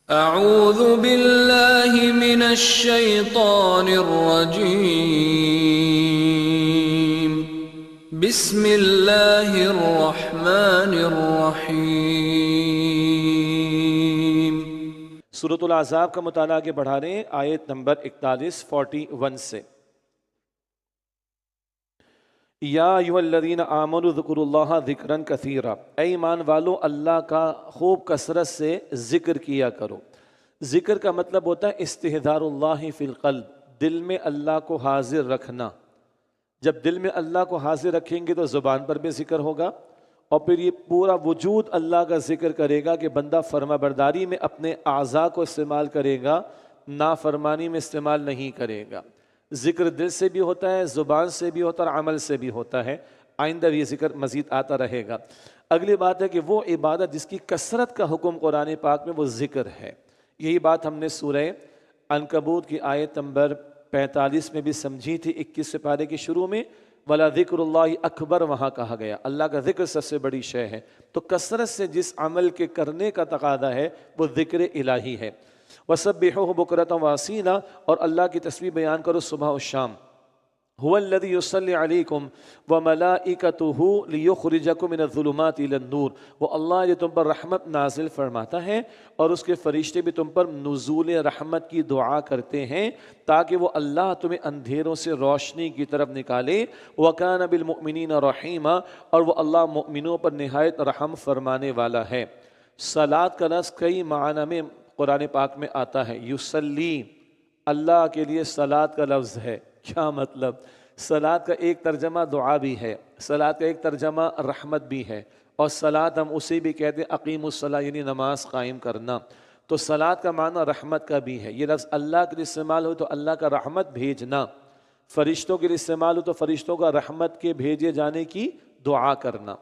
اعوذ باللہ من الشیطان الرجیم بسم اللہ الرحمن الرحیم۔ سورۃ الاحزاب کا مطالعہ آگے بڑھا رہے ہیں، آیت نمبر 41 سے۔ یا ایھا الذین آمنوا اذکروا اللہ ذکرا کثیرا، اے ایمان والو اللہ کا خوب کثرت سے ذکر کیا کرو۔ ذکر کا مطلب ہوتا ہے استحضار اللہ فی القلب، دل میں اللہ کو حاضر رکھنا۔ جب دل میں اللہ کو حاضر رکھیں گے تو زبان پر بھی ذکر ہوگا، اور پھر یہ پورا وجود اللہ کا ذکر کرے گا کہ بندہ فرما برداری میں اپنے اعضاء کو استعمال کرے گا، نافرمانی میں استعمال نہیں کرے گا۔ ذکر دل سے بھی ہوتا ہے، زبان سے بھی ہوتا ہے، اور عمل سے بھی ہوتا ہے۔ آئندہ یہ ذکر مزید آتا رہے گا۔ اگلی بات ہے کہ وہ عبادت جس کی کثرت کا حکم قرآن پاک میں وہ ذکر ہے۔ یہی بات ہم نے سورہ عنکبوت کی آیت نمبر 45 میں بھی سمجھی تھی، 21 پارے کے شروع میں، وَلَا ذِكْرُ اللَّهِ اکبر، وہاں کہا گیا اللہ کا ذکر سب سے بڑی شے ہے۔ تو کثرت سے جس عمل کے کرنے کا تقاضا ہے وہ ذکر الہی ہے۔ وَسَبِّحُوهُ بُكْرَةً وَأَصِيلًا، اور اللہ کی تسبیح بیان کرو صبح و شام۔ هُوَ الَّذِي يُصَلِّي عَلَيْكُمْ وَمَلَائِكَتُهُ لِيُخْرِجَكُم مِّنَ الظُّلُمَاتِ إِلَى النُّورِ، وہ اللہ جو تم پر رحمت نازل فرماتا ہے اور اس کے فرشتے بھی تم پر نزول رحمت کی دعا کرتے ہیں تاکہ وہ اللہ تمہیں اندھیروں سے روشنی کی طرف نکالے۔ وَكَانَ بِالْمُؤْمِنِينَ رَحِيمًا، اور وہ اللہ مؤمنوں پر نہایت رحم فرمانے والا ہے۔ صلاۃ کا لفظ کئی معنی میں قرآن پاک میں آتا ہے۔ یصلی، اللہ کے لیے صلاۃ کا لفظ ہے۔ کیا مطلب؟ صلاۃ کا ایک ترجمہ دعا بھی ہے، صلاۃ کا ایک ترجمہ رحمت بھی ہے، اور صلاۃ ہم اسے بھی کہتے ہیں اقیم الصلاۃ، یعنی نماز قائم کرنا۔ تو صلاۃ کا معنی رحمت کا بھی ہے۔ یہ لفظ اللہ کے لیے استعمال ہو تو اللہ کا رحمت بھیجنا، فرشتوں کے لیے استعمال ہو تو فرشتوں کا رحمت کے بھیجے جانے کی دعا کرنا،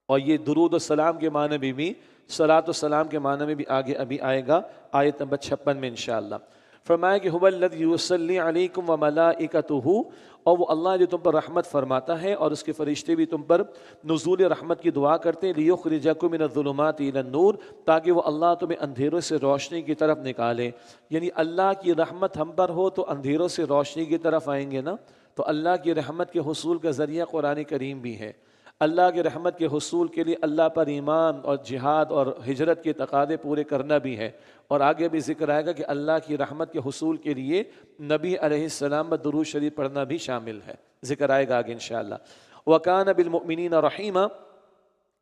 اور یہ درود و سلام کے معنی میں بھی، صلاۃ و سلام کے معنی میں بھی آگے ابھی آئے گا آیت نمبر 56 میں انشاءاللہ۔ فرمایا کہ هو الذی یصلی علیکم وملائکتہ، اور وہ اللہ جو تم پر رحمت فرماتا ہے اور اس کے فرشتے بھی تم پر نزول رحمت کی دعا کرتے ہیں، لیخرجکم من الظلمات الی النور، تاکہ وہ اللہ تمہیں اندھیروں سے روشنی کی طرف نکالے۔ یعنی اللہ کی رحمت ہم پر ہو تو اندھیروں سے روشنی کی طرف آئیں گے نا۔ تو اللہ کی رحمت کے حصول کا ذریعہ قرآن کریم بھی ہے۔ اللہ کے رحمت کے حصول کے لیے اللہ پر ایمان اور جہاد اور ہجرت کے تقاضے پورے کرنا بھی ہے، اور آگے بھی ذکر آئے گا کہ اللہ کی رحمت کے حصول کے لیے نبی علیہ السلام پر درود شریف پڑھنا بھی شامل ہے، ذکر آئے گا آگے انشاءاللہ۔ وَكَانَ بِالْمُؤْمِنِينَ رَحِيمًا،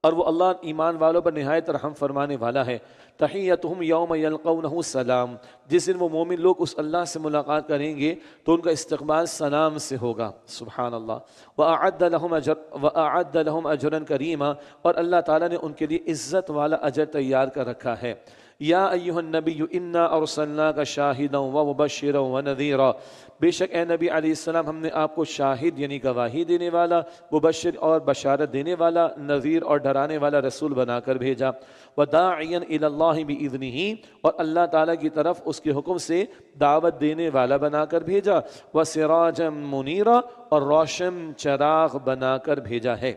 اور وہ اللہ ایمان والوں پر نہایت رحم فرمانے والا ہے۔ تحیتہم یوم یلقونہ سلام، جس دن وہ مومن لوگ اس اللہ سے ملاقات کریں گے تو ان کا استقبال سلام سے ہوگا۔ سبحان اللہ۔ وَأَعَدَّ لَهُمْ أَجْرًا كَرِيمًا، اور اللہ تعالیٰ نے ان کے لیے عزت والا اجر تیار کر رکھا ہے۔ یا ایھا النبی انا ارسلناک شاہدا ومبشرا ونذیرا، بے شک اے نبی علیہ السلام ہم نے آپ کو شاہد یعنی گواہی دینے والا، مبشر اور بشارت دینے والا، نذیر اور ڈرانے والا رسول بنا کر بھیجا۔ وداعیا الی اللہ باذنہ، اور اللہ تعالیٰ کی طرف اس کے حکم سے دعوت دینے والا بنا کر بھیجا۔ وسراجا منیرا، اور روشن چراغ بنا کر بھیجا ہے۔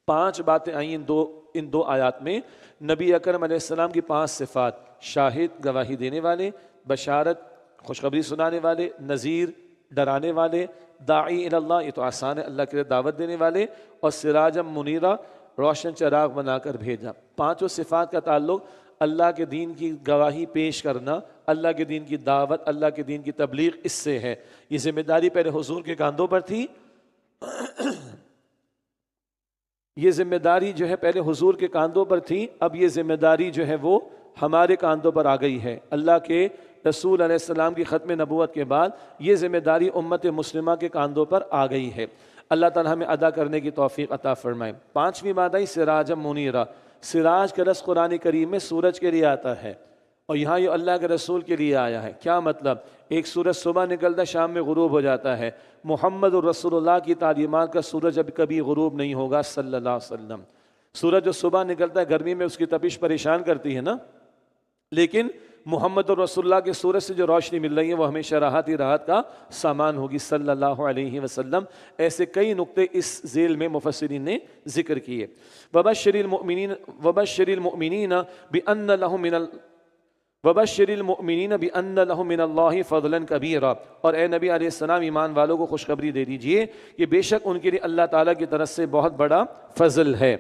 5 باتیں آئیں ان دو آیات میں۔ نبی اکرم علیہ السلام کی 5 صفات: شاہد گواہی دینے والے، بشارت خوشخبری سنانے والے، نذیر ڈرانے والے، داعی الی اللہ یہ تو آسان ہے اللہ کے لیے دعوت دینے والے، اور سراجا منیرا روشن چراغ بنا کر بھیجا۔ 5 صفات کا تعلق اللہ کے دین کی گواہی پیش کرنا، اللہ کے دین کی دعوت، اللہ کے دین کی تبلیغ، اس سے ہے۔ یہ ذمہ داری پہلے حضور کے کاندھوں پر تھی، یہ ذمہ داری جو ہے پہلے حضور کے کاندھوں پر تھی، اب یہ ذمہ داری جو ہے وہ ہمارے کاندھوں پر آ گئی ہے۔ اللہ کے رسول علیہ السلام کی ختم نبوت کے بعد یہ ذمہ داری امت مسلمہ کے کاندھوں پر آ گئی ہے۔ اللہ تعالی ہمیں ادا کرنے کی توفیق عطا فرمائے۔ 5ویں بات آئی سراجا منیرا۔ سراج کا لفظ قرآن کریم میں سورج کے لیے آتا ہے، اور یہاں یہ اللہ کے رسول کے لیے آیا ہے۔ کیا مطلب؟ ایک سورج صبح نکلتا ہے، شام میں غروب ہو جاتا ہے۔ محمد الرسول اللہ کی تعلیمات کا سورج اب کبھی غروب نہیں ہوگا صلی اللہ علیہ وسلم۔ سورج جو صبح نکلتا ہے گرمی میں اس کی تپش پریشان کرتی ہے نا، لیکن محمد الرسول اللہ کے سورج سے جو روشنی مل رہی ہے وہ ہمیشہ راحت ہی راحت کا سامان ہوگی صلی اللہ علیہ وسلم۔ ایسے کئی نقطے اس ذیل میں مفسرین نے ذکر کیے۔ وبشر المؤمنین بأن لهم من وبشر المؤمنین بان لهم من اللہ فضلا کبیرا، اور اے نبی علیہ السلام ایمان والوں کو خوشخبری دے دیجئے کہ بے شک ان کے لیے اللہ تعالیٰ کی طرف سے بہت بڑا فضل ہے۔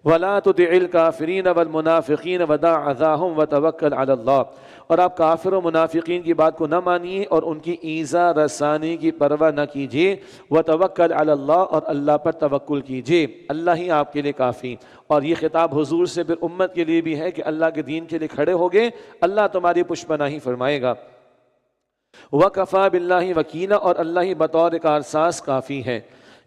وَلَا تُطِعِ الْكَافِرِينَ وَالْمُنَافِقِينَ وَدَعْ أَذَاهُمْ وَتَوَكَّلْ عَلَى اللَّهِ، اور آپ کافر و منافقین کی بات کو نہ مانیے اور ان کی ایذا رسانی کی پرواہ نہ کیجیے۔ وَتَوَكَّلْ عَلَى اللَّهِ، اور اللہ پر توکل کیجیے، اللہ ہی آپ کے لیے کافی۔ اور یہ خطاب حضور سے پھر امت کے لیے بھی ہے کہ اللہ کے دین کے لیے کھڑے ہوگے، اللہ تمہاری پشت پناہی فرمائے گا۔ وَكَفَى بِاللَّهِ وَكِيلًا، اور اللہ ہی بطور کارساز کافی ہے۔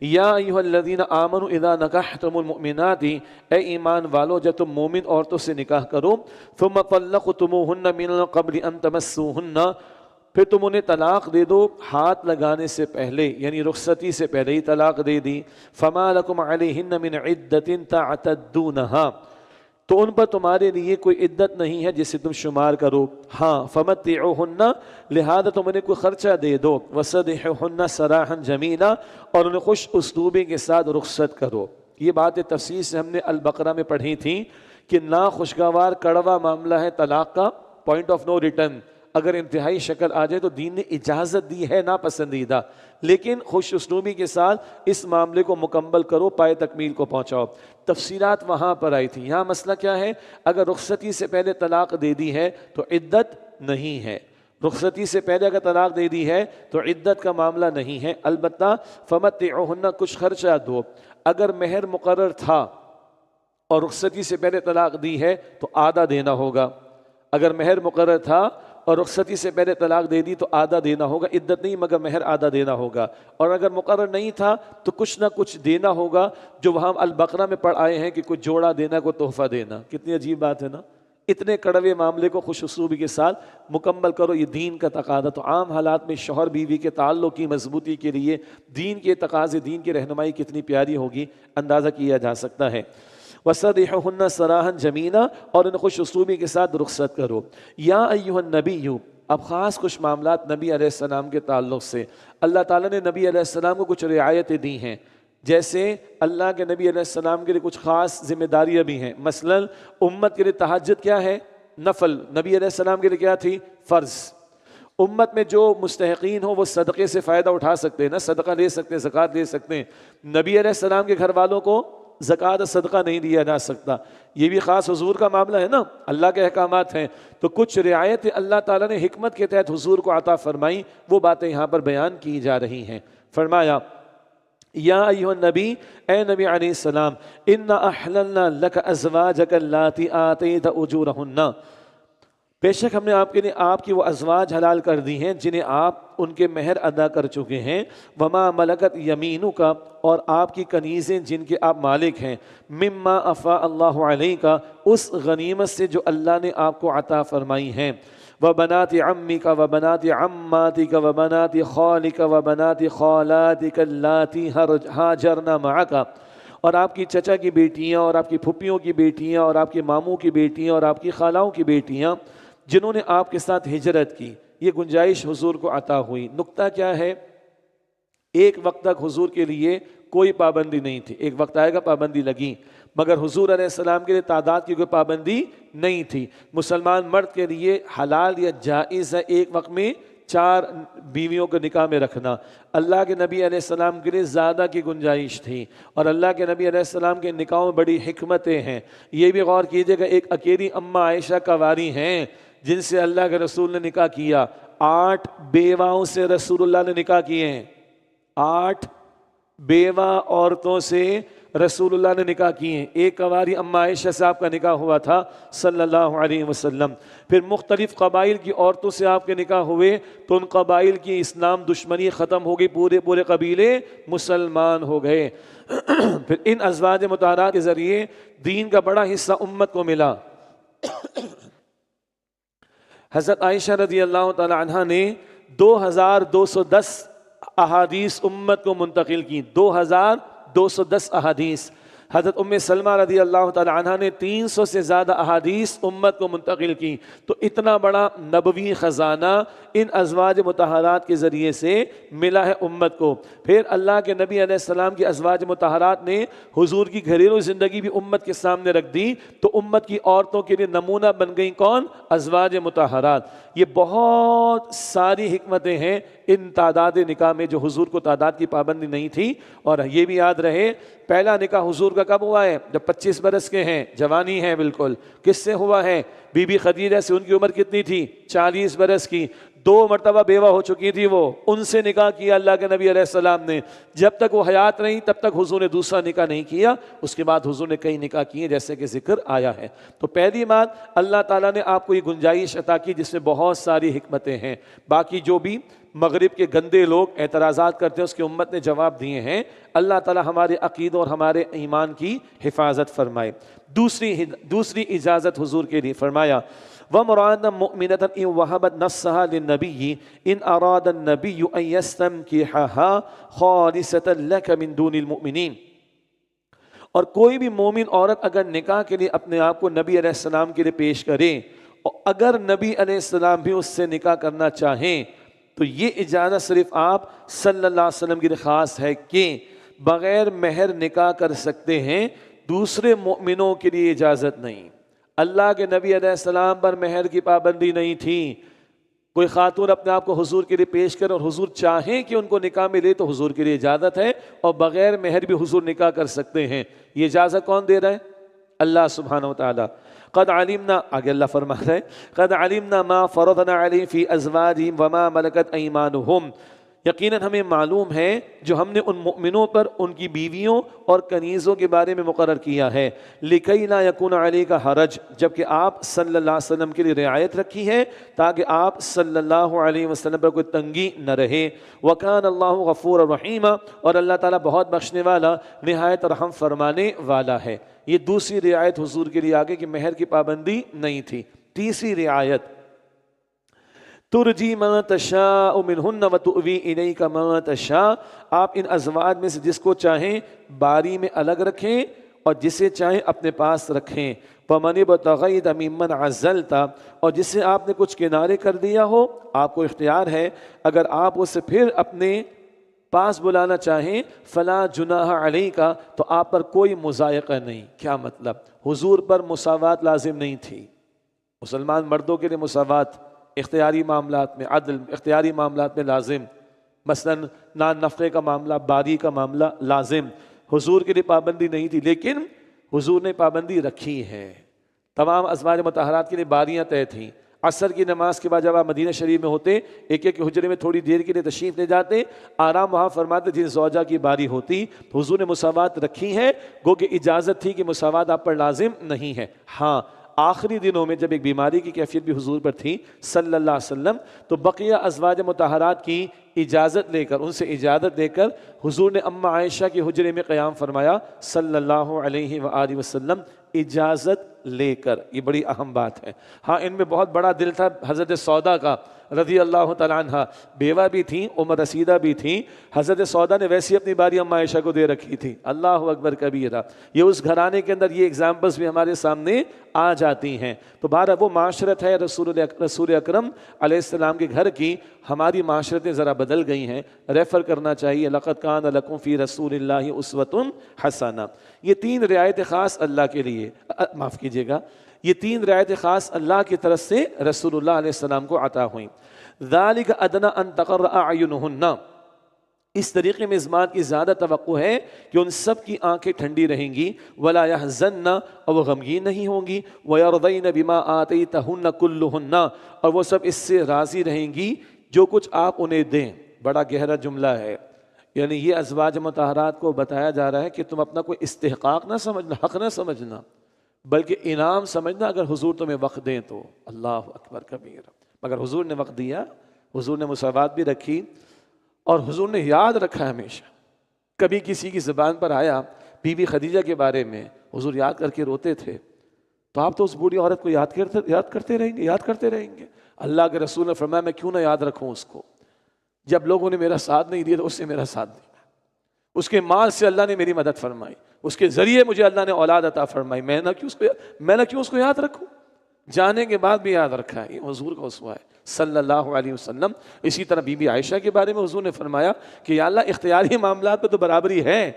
یا ایھا الذین آمنوا اذا نکحتم المؤمنات، اے ایمان والو جب تم مومن عورتوں سے نکاح کرو، ثم طلقتموہن من قبل ان تمسوہن، پھر تم انہیں طلاق دے دو ہاتھ لگانے سے پہلے، یعنی رخصتی سے پہلے ہی طلاق دے دی، فما لکم علیہن من عدۃ تعتدونہا، تو ان پر تمہارے لیے کوئی عدت نہیں ہے جسے تم شمار کرو۔ ہاں فمتعوہن، لہذا تم انہیں کوئی خرچہ دے دو، وسرحوہن سراحا جمیلا، اور انہیں خوش اسلوبی کے ساتھ رخصت کرو۔ یہ باتیں تفصیل سے ہم نے البقرہ میں پڑھی تھیں کہ ناخوشگوار کڑوا معاملہ ہے طلاق کا، پوائنٹ آف نو ریٹرن، اگر انتہائی شکل آ جائے تو دین نے اجازت دی ہے ناپسندیدہ، لیکن خوش اسلوبی کے ساتھ اس معاملے کو مکمل کرو، پائے تکمیل کو پہنچاؤ۔ تفصیلات وہاں پر آئی تھی۔ یہاں مسئلہ کیا ہے؟ اگر رخصتی سے پہلے طلاق دے دی ہے تو عدت نہیں ہے، رخصتی سے پہلے اگر طلاق دے دی ہے تو عدت کا معاملہ نہیں ہے، البتہ فمتعوہن، کچھ خرچہ دو۔ اگر مہر مقرر تھا اور رخصتی سے پہلے طلاق دی ہے تو آدھا دینا ہوگا، اگر مہر مقرر تھا اور رخصتی سے پہلے طلاق دے دی تو آدھا دینا ہوگا، عدت نہیں مگر مہر آدھا دینا ہوگا، اور اگر مقرر نہیں تھا تو کچھ نہ کچھ دینا ہوگا، جو وہاں البقرہ میں پڑھ آئے ہیں کہ کچھ جوڑا دینا، کوئی تحفہ دینا۔ کتنی عجیب بات ہے نا، اتنے کڑوے معاملے کو خوش اسلوبی کے ساتھ مکمل کرو، یہ دین کا تقاضا۔ تو عام حالات میں شوہر بیوی کے تعلق کی مضبوطی کے لیے دین کے تقاضے، دین کی رہنمائی کتنی پیاری ہوگی، اندازہ کیا جا سکتا ہے۔ وَسَرِّحُوهُنَّ سَرَاحًا جَمِيلًا، اور ان خوش اسلوبی کے ساتھ رخصت کرو۔ یا ایھا النبی، اب خاص کچھ معاملات نبی علیہ السلام کے تعلق سے اللہ تعالیٰ نے نبی علیہ السلام کو کچھ رعایتیں دی ہیں، جیسے اللہ کے نبی علیہ السلام کے لیے کچھ خاص ذمہ داریاں بھی ہیں۔ مثلا امت کے لیے تہجد کیا ہے؟ نفل، نبی علیہ السلام کے لیے کیا تھی؟ فرض۔ امت میں جو مستحقین ہو وہ صدقے سے فائدہ اٹھا سکتے ہیں نا، صدقہ لے سکتے ہیں، زکوٰۃ لے سکتے ہیں۔ نبی علیہ السلام کے گھر والوں کو زکوٰۃ اور صدقہ نہیں دیا جا سکتا، یہ بھی خاص حضور کا معاملہ ہے نا، اللہ کے احکامات ہیں۔ تو کچھ رعایتیں اللہ تعالیٰ نے حکمت کے تحت حضور کو عطا فرمائی، وہ باتیں یہاں پر بیان کی جا رہی ہیں۔ فرمایا یا ایھا النبی، اے نبی علیہ السلام، انا احللنا لک ازواجک اللاتی آتیت اجورہن، بے شک ہم نے آپ کے لیے آپ کی وہ ازواج حلال کر دی ہیں جنہیں آپ ان کے مہر ادا کر چکے ہیں، وما ملکت یمینک، اور آپ کی کنیزیں جن کے آپ مالک ہیں، مما افاء اللہ علیک، اس غنیمت سے جو اللہ نے آپ کو عطا فرمائی ہیں، وبنات عمک وبنات عماتک وبنات خالک وبنات خالاتک اللاتی ہاجرن معک، اور آپ کی چچا کی بیٹیاں اور آپ کی پھپھیوں کی بیٹیاں اور آپ کے ماموں کی بیٹیاں اور آپ کی خالاؤں کی بیٹیاں جنہوں نے آپ کے ساتھ ہجرت کی، یہ گنجائش حضور کو عطا ہوئی۔ نقطہ کیا ہے؟ ایک وقت تک حضور کے لیے کوئی پابندی نہیں تھی، ایک وقت آئے گا پابندی لگی، مگر حضور علیہ السلام کے لیے تعداد کی کوئی پابندی نہیں تھی۔ مسلمان مرد کے لیے حلال یا جائز ہے ایک وقت میں 4 بیویوں کو نکاح میں رکھنا۔ اللہ کے نبی علیہ السلام کے لیے زیادہ کی گنجائش تھی، اور اللہ کے نبی علیہ السلام کے نکاحوں میں بڑی حکمتیں ہیں۔ یہ بھی غور کیجئے گا، ایک اکیلی اماں عائشہ کنواری ہیں جن سے اللہ کے رسول نے نکاح کیا، 8 بیواؤں سے رسول اللہ نے نکاح کیے ہیں، 8 بیوہ عورتوں سے رسول اللہ نے نکاح کیے ہیں۔ ایک کنواری اماں عائشہ سے آپ کا نکاح ہوا تھا صلی اللہ علیہ وسلم۔ پھر مختلف قبائل کی عورتوں سے آپ کے نکاح ہوئے تو ان قبائل کی اسلام دشمنی ختم ہو گئی، پورے قبیلے مسلمان ہو گئے۔ پھر ان ازواج مطہرات کے ذریعے دین کا بڑا حصہ امت کو ملا۔ حضرت عائشہ رضی اللہ تعالی عنہ نے 2210 احادیث امت کو منتقل کی، 2210 احادیث۔ حضرت ام سلمہ رضی اللہ تعالی عنہ نے 300 سے زیادہ احادیث امت کو منتقل کی. تو اتنا بڑا نبوی خزانہ ان ازواج مطہرات کے ذریعے سے ملا ہے امت کو. پھر اللہ کے نبی علیہ السلام کی ازواج مطہرات نے حضور کی گھریلو زندگی بھی امت کے سامنے رکھ دی. تو امت کی عورتوں کے لیے نمونہ بن گئی کون؟ ازواج مطہرات. یہ بہت ساری حکمتیں ہیں ان تعداد نکاح میں جو حضور کو تعداد کی پابندی نہیں تھی. اور یہ بھی یاد رہے پہلا نکاح حضور کا کب ہوا ہے؟ جب 25 برس کے ہیں، جوانی ہے بالکل. کس سے ہوا ہے؟ بی بی خدیجہ سے. ان کی عمر کتنی تھی؟ 40 برس کی. 2 مرتبہ بیوہ ہو چکی تھی وہ، ان سے نکاح کیا اللہ کے نبی علیہ السلام نے. جب تک وہ حیات رہیں تب تک حضور نے دوسرا نکاح نہیں کیا. اس کے بعد حضور نے کئی نکاح کیے جیسے کہ ذکر آیا ہے. تو پہلی بات اللہ تعالیٰ نے آپ کو یہ گنجائش عطا کی جس میں بہت ساری حکمتیں ہیں. باقی جو بھی مغرب کے گندے لوگ اعتراضات کرتے ہیں اس کی امت نے جواب دیے ہیں. اللہ تعالیٰ ہمارے عقیدہ اور ہمارے ایمان کی حفاظت فرمائے. دوسری اجازت حضور کے لیے فرمایا وَمُرَادًا مُؤْمِنَةً إِنْ وَهَبَتْ نَفْسَهَا لِلنَّبِيِّ إِنْ أَرَادَ النَّبِيُّ أَنْ يَسْتَنْكِحَهَا خَالِصَةً لَكَ مِنْ دُونِ الْمُؤْمِنِينَ. اور کوئی بھی مومن عورت اگر نکاح کے لیے اپنے آپ کو نبی علیہ السلام کے لیے پیش کرے اور اگر نبی علیہ السلام بھی اس سے نکاح کرنا چاہیں تو یہ اجازت صرف آپ صلی اللہ علیہ وسلم کی خاص ہے کہ بغیر مہر نکاح کر سکتے ہیں، دوسرے مومنوں کے لیے اجازت نہیں. اللہ کے نبی علیہ السلام پر مہر کی پابندی نہیں تھی. کوئی خاتون اپنے آپ کو حضور کے لیے پیش کرے اور حضور چاہیں کہ ان کو نکاح میں لے تو حضور کے لیے اجازت ہے، اور بغیر مہر بھی حضور نکاح کر سکتے ہیں. یہ اجازت کون دے رہا ہے؟ اللہ سبحانہ وتعالی. قد علمنا، آگے اللہ فرما رہا ہے قد علمنا ما فرضنا علیہم فی ازواجہم وما ملکت ایمانہم. یقیناً ہمیں معلوم ہے جو ہم نے ان مؤمنوں پر ان کی بیویوں اور کنیزوں کے بارے میں مقرر کیا ہے. لکی لا یکون علیک حرج، جبکہ آپ صلی اللہ علیہ وسلم کے لیے رعایت رکھی ہے تاکہ آپ صلی اللہ علیہ وسلم پر کوئی تنگی نہ رہے. وکان اللہ غفور رحیم، اور اللہ تعالیٰ بہت بخشنے والا نہایت رحم فرمانے والا ہے. یہ دوسری رعایت حضور کے لیے آگے کہ مہر کی پابندی نہیں تھی. تیسری رعایت ترجی من تشاء منہن وتؤوی الیک من تشاء، آپ ان ازواج میں سے جس کو چاہیں باری میں الگ رکھیں اور جسے چاہیں اپنے پاس رکھیں. ومن ابتغیت ممن عزلت، اور جس سے آپ نے کچھ کنارے کر دیا ہو آپ کو اختیار ہے اگر آپ اسے پھر اپنے پاس بلانا چاہیں فلا جناح علیک، تو آپ پر کوئی مضائقہ نہیں. کیا مطلب؟ حضور پر مساوات لازم نہیں تھی. مسلمان مردوں کے لیے مساوات اختیاری معاملات میں، عدل اختیاری معاملات میں لازم، مثلا نان نفقے کا معاملہ، باری کا معاملہ لازم. حضور کے لیے پابندی نہیں تھی، لیکن حضور نے پابندی رکھی ہے. تمام ازواج مطہرات کے لیے باریاں طے تھیں. عصر کی نماز کے بعد جب آپ مدینہ شریف میں ہوتے، ایک ایک حجرے میں تھوڑی دیر کے لیے تشریف لے جاتے، آرام وہاں فرماتے. جن زوجہ کی باری ہوتی تو حضور نے مساوات رکھی ہے، گو کہ اجازت تھی کہ مساوات آپ پر لازم نہیں ہے. ہاں آخری دنوں میں جب ایک بیماری کی کیفیت بھی حضور پر تھی صلی اللہ علیہ وسلم، تو بقیہ ازواج مطہرات کی اجازت لے کر، ان سے اجازت لے کر حضور نے اماں عائشہ کے حجرے میں قیام فرمایا صلی اللہ علیہ وآلہ وسلم، اجازت لے کر. یہ بڑی اہم بات ہے. ہاں ان میں بہت بڑا دل تھا حضرت سودا کا رضی اللہ تعالیٰ عنہ، بیوہ بھی تھیں، عمر رسیدہ بھی تھیں. حضرت سودا نے ویسی اپنی باری اماں عائشہ کو دے رکھی تھی. اللہ اکبر کبیرہ. یہ اس گھرانے کے اندر یہ اگزامپلس بھی ہمارے سامنے آ جاتی ہیں. تو بہرحال وہ معاشرت ہے رسول اکرم علیہ السلام کے گھر کی. ہماری معاشرتیں ذرا بدل گئی ہیں، ریفر کرنا چاہیے لقد کان لکم فی رسول اللہ اسوۃ حسنہ. یہ 3 رعایت خاص اللہ کے لیے، معاف کیجیے گا، یہ 3 رعایت خاص اللہ کی طرف سے رسول اللہ علیہ السلام کو عطا ہوئیں. ذالک ادنی ان تقر اعینہن، اس طریقے میں اس بات کی زیادہ توقع ہے کہ ان سب کی آنکھیں ٹھنڈی رہیں گی. ولا یحزن، اور وہ غمگین نہیں ہوں گی. ویرضین بما آتیتہن کلہن، اور وہ سب اس سے راضی رہیں گی جو کچھ آپ انہیں دیں. بڑا گہرا جملہ ہے. یعنی یہ ازواج مطہرات کو بتایا جا رہا ہے کہ تم اپنا کوئی استحقاق نہ سمجھنا، حق نہ سمجھنا، بلکہ انعام سمجھنا اگر حضور تمہیں وقت دیں تو. اللہ اکبر کبیر. مگر حضور نے وقت دیا، حضور نے مساوات بھی رکھی، اور حضور نے یاد رکھا ہمیشہ. کبھی کسی کی زبان پر آیا بی بی خدیجہ کے بارے میں، حضور یاد کر کے روتے تھے. تو آپ تو اس بوڑھی عورت کو یاد کرتے رہیں گے. اللہ کے رسول نے فرمایا میں کیوں نہ یاد رکھوں اس کو، جب لوگوں نے میرا ساتھ نہیں دیا تو اس سے میرا ساتھ دیا. اس کے مال سے اللہ نے میری مدد فرمائی، اس کے ذریعے مجھے اللہ نے اولاد عطا فرمائی، میں نہ کیوں اس کو یاد رکھوں؟ جانے کے بعد بھی یاد رکھا ہے۔ یہ حضور کا اسوہ ہے صلی اللہ علیہ وسلم۔ اسی طرح بی بی عائشہ کے بارے میں حضور نے فرمایا کہ یا اللہ اختیاری معاملات پہ تو برابری ہے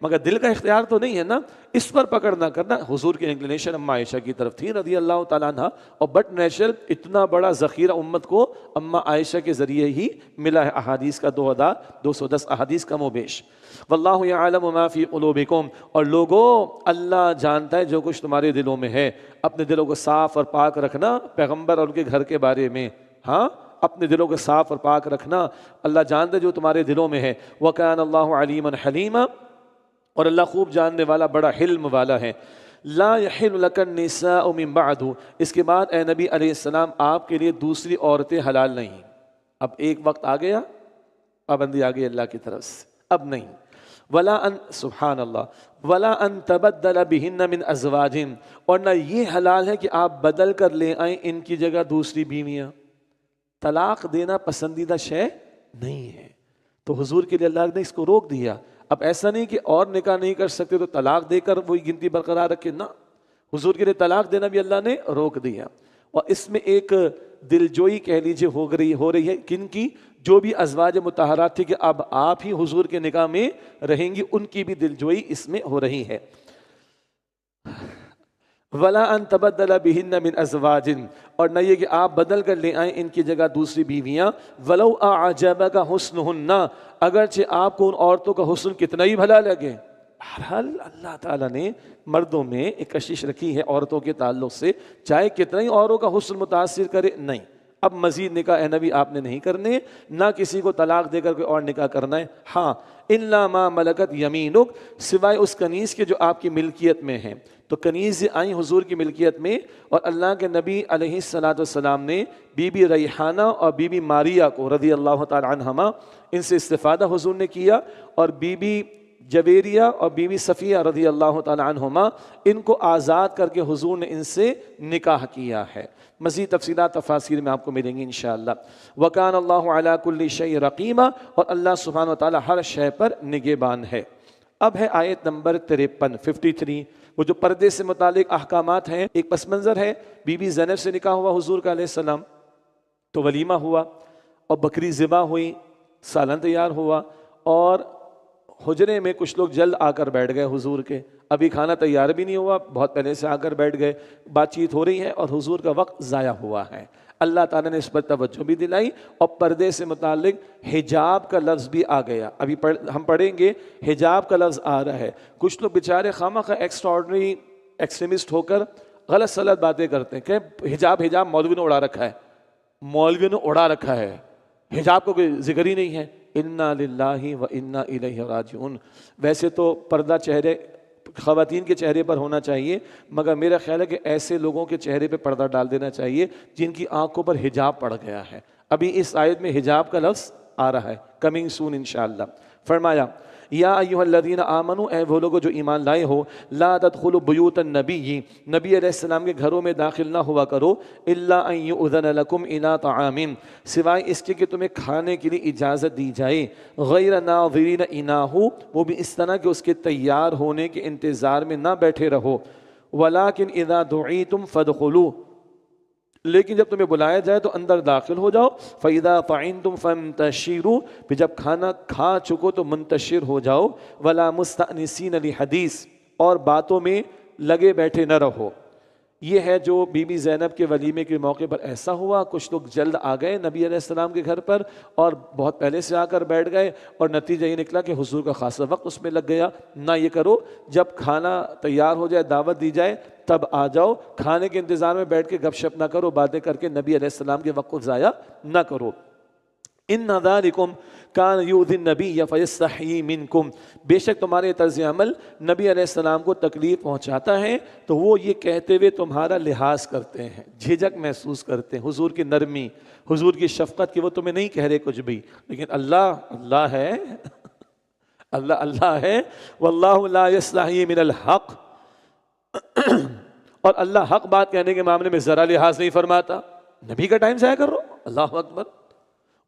مگر دل کا اختیار تو نہیں ہے نا، اس پر پکڑ نہ کرنا۔ حضور کی انکلینیشن اماں عائشہ کی طرف تھی رضی اللہ تعالیٰ عنہ، اور بٹ نیچرل اتنا بڑا ذخیرہ امت کو اماں عائشہ کے ذریعے ہی ملا ہے، احادیث کا 210 احادیث کم و بیش۔ واللہ یعلم ما فی قلوبکم، اور لوگوں اللہ جانتا ہے جو کچھ تمہارے دلوں میں ہے۔ اپنے دلوں کو صاف اور پاک رکھنا پیغمبر اور ان کے گھر کے بارے میں، ہاں اپنے دلوں کو صاف اور پاک رکھنا، اللہ جانتا ہے جو تمہارے دلوں میں ہے۔ وکان اللہ علیما حلیما، اور اللہ خوب جاننے والا بڑا حلم والا ہے۔ لا یحل لک النساء من بعد، اس کے بعد اے نبی علیہ السلام آپ کے لیے دوسری عورتیں حلال نہیں۔ اب ایک وقت آ گیا، پابندی آ گئی اللہ کی طرف سے، اب نہیں۔ ولا ان، سبحان اللہ، ولا ان تبدل بہن من ازواج، اور نہ یہ حلال ہے کہ آپ بدل کر لے آئیں ان کی جگہ دوسری بیویاں۔ طلاق دینا پسندیدہ شے نہیں ہے، تو حضور کے لیے اللہ نے اس کو روک دیا۔ اب ایسا نہیں کہ اور نکاح نہیں کر سکتے تو طلاق دے کر وہی گنتی برقرار رکھے، نہ، حضور کے لیے طلاق دینا بھی اللہ نے روک دیا۔ اور اس میں ایک دلجوئی کہہ لیجیے ہو رہی ہے، کن کی؟ جو بھی ازواج مطہرات تھی کہ اب آپ ہی حضور کے نکاح میں رہیں گی، ان کی بھی دلجوئی اس میں ہو رہی ہے۔ ولا ان تبدل بہن من ازواج، اور نہ یہ کہ آپ بدل کر لے آئیں ان کی جگہ دوسری بیویاں۔ ولو اعجبک حسنہن، اگرچہ آپ کو ان عورتوں کا حسن کتنا ہی بھلا لگے۔ بہرحال اللہ تعالیٰ نے مردوں میں ایک کشش رکھی ہے عورتوں کے تعلق سے، چاہے کتنا ہی عورتوں کا حسن متاثر کرے، نہیں، اب مزید نکاح اے نبی آپ نے نہیں کرنے، نہ کسی کو طلاق دے کر کوئی اور نکاح کرنا ہے۔ ہاں الا ما ملکت یمینک، سوائے اس کنیز کے جو آپ کی ملکیت میں ہیں۔ تو کنیز آئیں حضور کی ملکیت میں، اور اللہ کے نبی علیہ السلام نے بی بی ریحانہ اور بی بی ماریہ کو رضی اللہ تعالی عنہما، ان سے استفادہ حضور نے کیا، اور بی بی جویریہ اور بی بی صفیہ رضی اللہ تعالی عنہما، ان کو آزاد کر کے حضور نے ان سے نکاح کیا ہے۔ مزید تفصیلات تفاسیر میں آپ کو ملیں گی انشاءاللہ۔ وَكَانَ اللَّهُ عَلَى كُلِّ شَيْءٍ رَقِيبًا، اور اللہ سبحانہ وتعالی ہر شے پر نگہبان ہے۔ اب ہے آیت نمبر 53 وہ جو پردے سے متعلق احکامات ہیں۔ ایک پس منظر ہے، بی بی زینب سے نکاح ہوا حضور کا علیہ السلام، تو ولیمہ ہوا اور بکری ذبح ہوئی، سالن تیار ہوا، اور حجرے میں کچھ لوگ جلد آ کر بیٹھ گئے حضور کے، ابھی کھانا تیار بھی نہیں ہوا، بہت پہلے سے آ کر بیٹھ گئے، بات چیت ہو رہی ہے اور حضور کا وقت ضائع ہوا ہے۔ اللہ تعالیٰ نے اس پر توجہ بھی دلائی، اور پردے سے متعلق حجاب کا لفظ بھی آ گیا۔ ابھی ہم پڑھیں گے، حجاب کا لفظ آ رہا ہے۔ کچھ لوگ بیچارے خواہ ایکسٹراڈنری ایکسٹریمسٹ ہو کر غلط سلط باتیں کرتے ہیں کہ حجاب مولوی نے اڑا رکھا ہے، مولوی نے اڑا رکھا ہے، حجاب کو کوئی ذکر ہی نہیں ہے۔ انا للہ و انا الیہ راجعون۔ ویسے تو پردہ چہرے خواتین کے چہرے پر ہونا چاہیے، مگر میرا خیال ہے کہ ایسے لوگوں کے چہرے پہ پردہ ڈال دینا چاہیے جن کی آنکھوں پر حجاب پڑ گیا ہے۔ ابھی اس آیت میں حجاب کا لفظ آ رہا ہے، کمنگ سون انشاءاللہ۔ فرمایا یا ایھا الذین آمنوا، اے وہ لوگوں جو ایمان لائے ہو، لا تدخلوا بیوت النبی، نبی علیہ السلام کے گھروں میں داخل نہ ہوا کرو، الا ان یؤذن لکم الی طعام، سوائے اس کے کہ تمہیں کھانے کے لیے اجازت دی جائے، غیر ناظرین اناہ، وہ بھی اس طرح کہ اس کے تیار ہونے کے انتظار میں نہ بیٹھے رہو، ولکن اذا دعیتم فادخلوا، لیکن جب تمہیں بلایا جائے تو اندر داخل ہو جاؤ، فَإِذَا طَعِمْتُمْ فَانْتَشِرُوا، پھر جب کھانا کھا چکو تو منتشر ہو جاؤ، وَلَا مُسْتَأْنِسِينَ لِحَدِيث، اور باتوں میں لگے بیٹھے نہ رہو۔ یہ ہے جو بی بی زینب کے ولیمے کے موقع پر ایسا ہوا، کچھ لوگ جلد آ گئے نبی علیہ السلام کے گھر پر اور بہت پہلے سے آ کر بیٹھ گئے، اور نتیجہ یہ نکلا کہ حضور کا خاصا وقت اس میں لگ گیا۔ نہ یہ کرو، جب کھانا تیار ہو جائے، دعوت دی جائے، تب آ جاؤ، کھانے کے انتظار میں بیٹھ کے گپ شپ نہ کرو، باتیں کر کے نبی علیہ السلام کے وقت کو ضائع نہ کرو۔ ان ذالکم کان یؤذی النبی فیستحیی منکم، بے شک تمہارے طرز عمل نبی علیہ السلام کو تکلیف پہنچاتا ہے تو وہ یہ کہتے ہوئے تمہارا لحاظ کرتے ہیں، جھجک محسوس کرتے ہیں، حضور کی نرمی، حضور کی شفقت کی، وہ تمہیں نہیں کہہ رہے کچھ بھی، لیکن اللہ ہے، اللہ ہے، واللہ لا یستحیی من الحق، اور اللہ حق بات کہنے کے معاملے میں ذرا لحاظ نہیں فرماتا۔ نبی کا ٹائم ضائع کر رہو، اللہ اکبر۔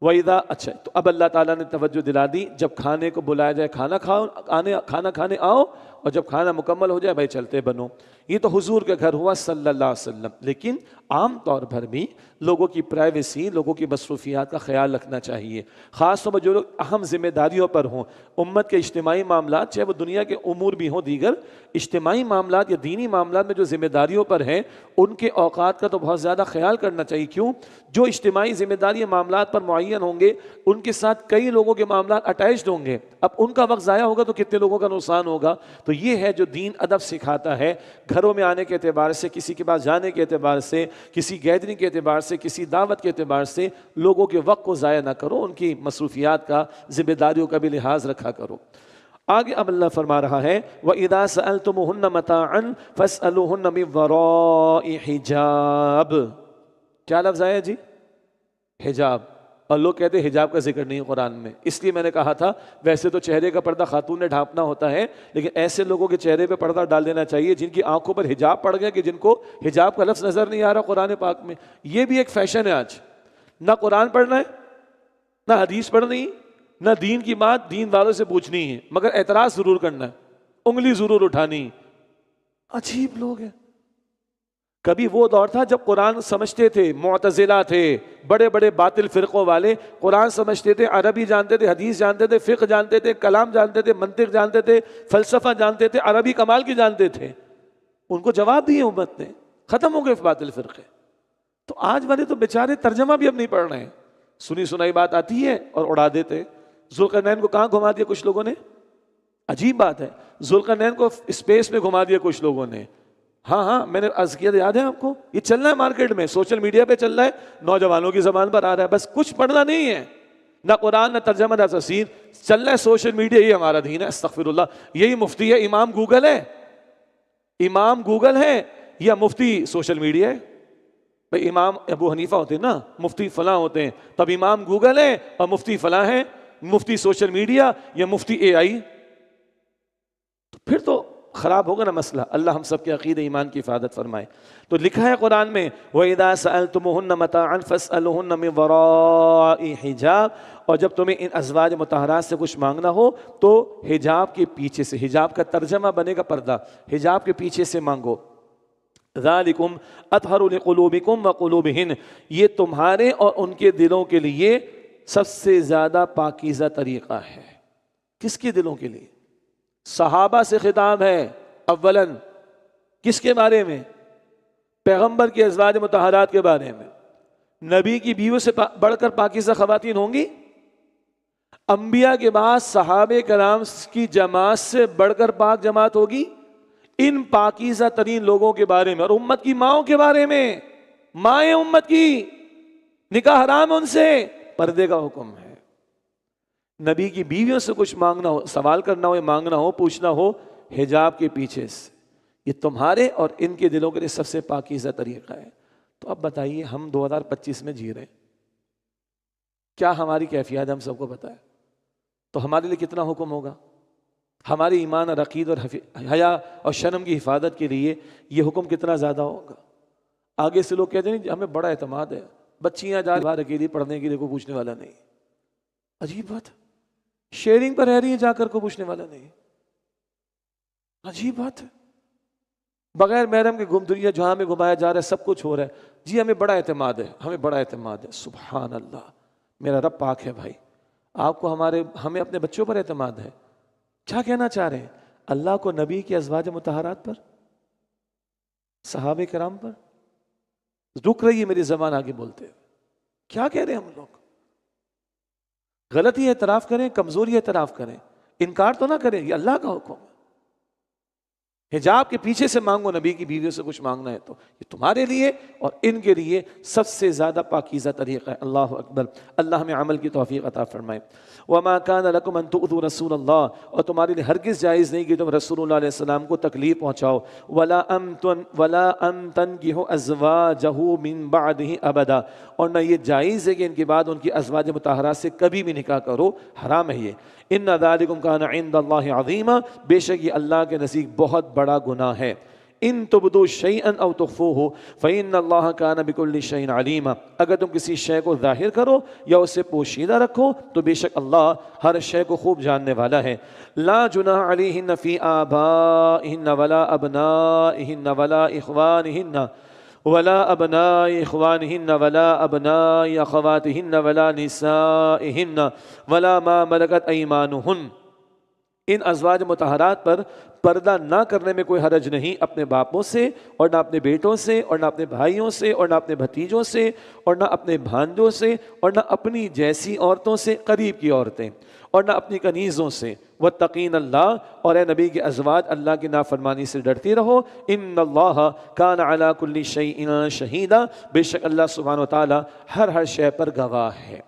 وَإِذَا اچھا تو اب اللہ تعالیٰ نے توجہ دلا دی، جب کھانے کو بلایا جائے کھانا کھانے آؤ، اور جب کھانا مکمل ہو جائے بھائی چلتے بنو۔ یہ تو حضور کے گھر ہوا صلی اللہ علیہ وسلم، لیکن عام طور پر بھی لوگوں کی پرائیویسی، لوگوں کی مصروفیات کا خیال رکھنا چاہیے، خاص طور پر جو لوگ اہم ذمہ داریوں پر ہوں، امت کے اجتماعی معاملات، چاہے وہ دنیا کے امور بھی ہوں، دیگر اجتماعی معاملات یا دینی معاملات میں جو ذمہ داریوں پر ہیں ان کے اوقات کا تو بہت زیادہ خیال کرنا چاہیے۔ کیوں؟ جو اجتماعی ذمہ داری معاملات پر معین ہوں گے ان کے ساتھ کئی لوگوں کے معاملات اٹیچڈ ہوں گے، اب ان کا وقت ضائع ہوگا تو کتنے لوگوں کا نقصان ہوگا۔ تو یہ ہے جو دین ادب سکھاتا ہے، گھروں میں آنے کے اعتبار سے، کسی کے پاس جانے کے اعتبار سے، کسی گیدرنگ کے اعتبار سے، کسی دعوت کے اعتبار سے لوگوں کے وقت کو ضائع نہ کرو، ان کی مصروفیات کا، ذمہ داریوں کا بھی لحاظ رکھا کرو۔ آگے اب اللہ فرما رہا ہے وَإِذَا سَأَلْتُمُهُنَّ مَتَاعًا فَاسْأَلُوهُنَّ مِنْ وَرَاءِ حِجَابٍ۔ کیا لفظ آیا جی؟ حجاب۔ اور لوگ کہتے ہیں حجاب کا ذکر نہیں قرآن میں، اس لیے میں نے کہا تھا ویسے تو چہرے کا پردہ خاتون نے ڈھانپنا ہوتا ہے، لیکن ایسے لوگوں کے چہرے پہ پردہ ڈال دینا چاہیے جن کی آنکھوں پر حجاب پڑ گیا، کہ جن کو حجاب کا لفظ نظر نہیں آ رہا قرآن پاک میں۔ یہ بھی ایک فیشن ہے آج، نہ قرآن پڑھنا ہے، نہ حدیث پڑھنی، نہ دین کی بات دین والوں سے پوچھنی ہے، مگر اعتراض ضرور کرنا ہے، انگلی ضرور اٹھانی۔ عجیب لوگ ہیں۔ کبھی وہ دور تھا جب قرآن سمجھتے تھے، معتزلہ تھے، بڑے بڑے باطل فرقوں والے، قرآن سمجھتے تھے، عربی جانتے تھے، حدیث جانتے تھے، فقہ جانتے تھے، کلام جانتے تھے، منطق جانتے تھے، فلسفہ جانتے تھے، عربی کمال کی جانتے تھے، ان کو جواب دیے امت نے، ختم ہو گئے باطل فرقے۔ تو آج والے تو بیچارے ترجمہ بھی اب نہیں پڑھ رہے ہیں، سنی سنائی بات آتی ہے اور اڑا دیتے۔ ذوالقرنین کو کہاں گھما دیا کچھ لوگوں نے؟ عجیب بات ہے، ذوالقرنین کو اسپیس میں گھما دیا کچھ لوگوں نے۔ ہاں میں نے عرض کیا، یاد ہے آپ کو؟ یہ چل رہا ہے مارکیٹ میں، سوشل میڈیا پہ چل رہا ہے، نوجوانوں کی زبان پر آ رہا ہے، بس کچھ پڑھنا نہیں ہے، نہ قرآن، نہ ترجمہ، نہ تفسیر، چل رہا ہے سوشل میڈیا، یہ ہمارا دین ہے۔ استغفر اللہ، یہی مفتی ہے؟ امام گوگل ہے؟ امام گوگل ہے یا مفتی سوشل میڈیا ہے؟ بھائی امام ابو حنیفہ ہوتے ہیں نا، مفتی فلاں ہوتے ہیں، تب امام گوگل ہے اور مفتی فلاں ہے؟ مفتی سوشل میڈیا یا مفتی اے آئی؟ پھر تو خراب ہوگا نا مسئلہ۔ اللہ ہم سب کے عقیدہ ایمان کی حفاظت فرمائے۔ تو لکھا ہے قرآن میں وَإِذَا سَأَلْتُمُهُنَّ مَتَاعًا فَاسْأَلُوهُنَّ مِنْ وَرَاءِ حِجَابٍ، اور جب تمہیں ان ازواج مطہرات سے کچھ مانگنا ہو تو حجاب کے پیچھے سے، حجاب کا ترجمہ بنے گا پردہ، حجاب کے پیچھے سے مانگو۔ ذَلِكُمْ أَطْهَرُ لِقُلُوبِكُمْ وَقُلُوبِهِنْ، یہ تمہارے اور ان کے دلوں کے لیے سب سے زیادہ پاکیزہ طریقہ ہے۔ کس کے دلوں کے لیے؟ صحابہ سے خطاب ہے اولاً، کس کے بارے میں؟ پیغمبر کے ازواج مطہرات کے بارے میں۔ نبی کی بیوی سے بڑھ کر پاکیزہ خواتین ہوں گی؟ انبیاء کے بعد صحابہ کرام کی جماعت سے بڑھ کر پاک جماعت ہوگی؟ ان پاکیزہ ترین لوگوں کے بارے میں، اور امت کی ماؤں کے بارے میں، مائیں امت کی، نکاح حرام ان سے، پردے کا حکم ہے۔ نبی کی بیویوں سے کچھ مانگنا ہو، سوال کرنا ہو، مانگنا ہو، پوچھنا ہو، حجاب کے پیچھے سے، یہ تمہارے اور ان کے دلوں کے لیے سب سے پاکیزہ طریقہ ہے۔ تو اب بتائیے، ہم 2025 میں جی رہے ہیں، کیا ہماری کیفیت ہم سب کو پتہ ہے؟ تو ہمارے لیے کتنا حکم ہوگا؟ ہماری ایمان اور عقید اور حیا اور شرم کی حفاظت کے لیے یہ حکم کتنا زیادہ ہوگا؟ آگے سے لوگ کہتے ہیں ہمیں بڑا اعتماد ہے، بچیاں جا باہر اکیلی پڑھنے کے لیے کوئی پوچھنے والا نہیں۔ عجیب بات ہے، شیئرنگ پر رہ رہی ہیں جا کر کو پوچھنے والا نہیں۔ عجیب بات ہے، بغیر محرم کے گھوم دنیا جہاں میں گھمایا جا رہا ہے، سب کچھ ہو رہا ہے، جی ہمیں بڑا اعتماد ہے، ہمیں بڑا اعتماد ہے۔ سبحان اللہ، میرا رب پاک ہے بھائی، آپ کو ہمیں اپنے بچوں پر اعتماد ہے۔ کیا کہنا چاہ رہے ہیں؟ اللہ کو نبی کے ازواج مطہرات پر، صحابہ کرام پر؟ رک رہی ہے میری زبان آگے بولتے ہوئے، کیا کہہ رہے ہیں ہم لوگ؟ غلطی اعتراف کریں، کمزوری اعتراف کریں، انکار تو نہ کریں، یہ اللہ کا حکم ہے۔ حجاب کے پیچھے سے مانگو، نبی کی بیویوں سے کچھ مانگنا ہے تو یہ تمہارے لیے اور ان کے لیے سب سے زیادہ پاکیزہ طریقہ ہے۔ اللہ اکبر، اللہ ہمیں عمل کی توفیق عطا فرمائے۔ وَمَا كَانَ لَكُمْ أَن تُؤْذُوا رَسُولَ اللَّهِ، اور تمہارے لیے ہرگز جائز نہیں کہ تم رسول اللہ علیہ السلام کو تکلیف پہنچاؤ۔ وَلَا أَن تَنكِحُوا أَزْوَاجَهُ مِن بَعْدِهِ أَبَدًا، اور نہ یہ جائز ہے کہ ان کے بعد ان کی ازواج مطہرات سے کبھی بھی نکاح کرو، حرام ہے یہ۔ إِنَّ ذَلِكُمْ كَانَ عِندَ اللَّهِ عَظِيمًا، بے شک یہ اللہ کے نزدیک بہت بڑا گناہ ہے۔ ان تبدو شیئا او تخفوہ فإن اللہ کان بکل شیء علیما، اگر تم کسی شے کو ظاہر کرو یا اسے پوشیدہ رکھو تو بے شک اللہ ہر شے کو خوب جاننے والا ہے۔ لا جناح علیہن فی آبائہن ولا ابنائہن ولا اخوانہن ولا ابناء اخوانہن ولا ابناء اخواتہن ولا نسائہن ولا ما ملکت ایمانہن۔ ان ازواج مطہرات پر پردہ نہ کرنے میں کوئی حرج نہیں، اپنے باپوں سے اور نہ اپنے بیٹوں سے اور نہ اپنے بھائیوں سے اور نہ اپنے بھتیجوں سے اور نہ اپنے بھانجوں سے اور نہ اپنی جیسی عورتوں سے، قریب کی عورتیں، اور نہ اپنی کنیزوں سے۔ واتقین اللہ، اور اے نبی کے ازواج اللہ کی نافرمانی سے ڈرتی رہو۔ ان اللہ کان علی کل شیء شہیدا، بے شک اللہ سبحانہ و تعالی ہر شے پر گواہ ہے۔